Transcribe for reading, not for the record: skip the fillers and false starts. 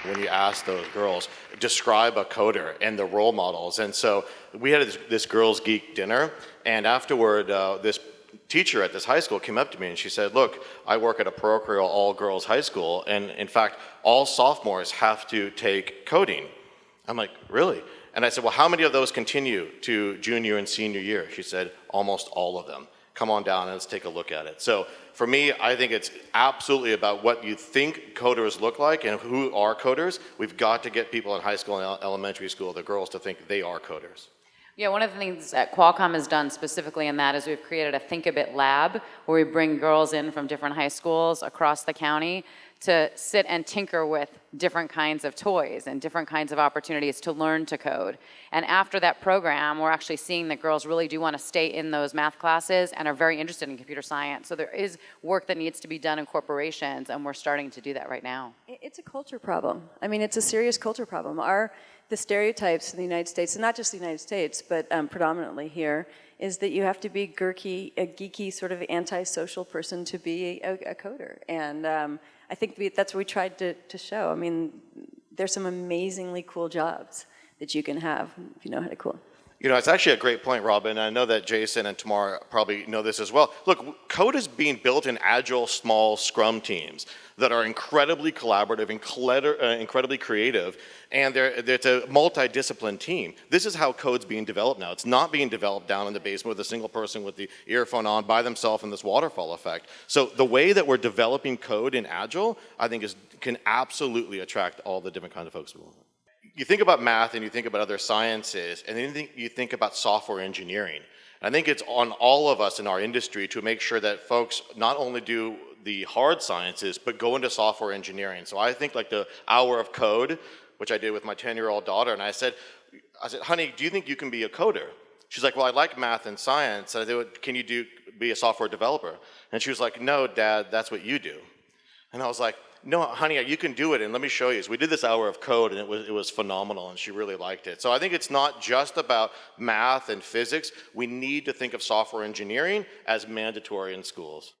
when you ask those girls, describe a coder and the role models. And so we had this girls geek dinner, and afterward, this teacher at this high school came up to me and she said, look, I work at a parochial all-girls high school, and in fact, all sophomores have to take coding. I'm like, really? And I said, well, how many of those continue to junior and senior year? She said, almost all of them. Come on down and let's take a look at it. So for me, I think it's absolutely about what you think coders look like and who are coders. We've got to get people in high school and elementary school, the girls, to think they are coders. Yeah, one of the things that Qualcomm has done specifically in that is we've created a Think a Bit lab where we bring girls in from different high schools across the county to sit and tinker with different kinds of toys and different kinds of opportunities to learn to code. And after that program, we're actually seeing that girls really do want to stay in those math classes and are very interested in computer science. So there is work that needs to be done in corporations, and we're starting to do that right now. It's a culture problem. I mean, it's a serious culture problem. The stereotypes in the United States, and not just the United States, but predominantly here, is that you have to be a geeky, sort of antisocial person to be a coder. And I think that's what we tried to show. I mean, there's some amazingly cool jobs that you can have if you know how to code. You know, it's actually a great point, Robin. I know that Jason and Tamar probably know this as well. Look, code is being built in agile, small Scrum teams that are incredibly collaborative, incredibly creative, and it's a multidiscipline team. This is how code's being developed now. It's not being developed down in the basement with a single person with the earphone on by themselves in this waterfall effect. So the way that we're developing code in agile, I think can absolutely attract all the different kinds of folks we want. You think about math and you think about other sciences, and then you think about software engineering. I think it's on all of us in our industry to make sure that folks not only do the hard sciences, but go into software engineering. So I think like the hour of code, which I did with my 10-year-old daughter, and I said, honey, do you think you can be a coder? She's like, well, I like math and science. And I said, can you be a software developer? And she was like, no, Dad, that's what you do. And I was like, no, honey, you can do it, and let me show you. So we did this hour of code, and it was phenomenal, and she really liked it. So I think it's not just about math and physics. We need to think of software engineering as mandatory in schools.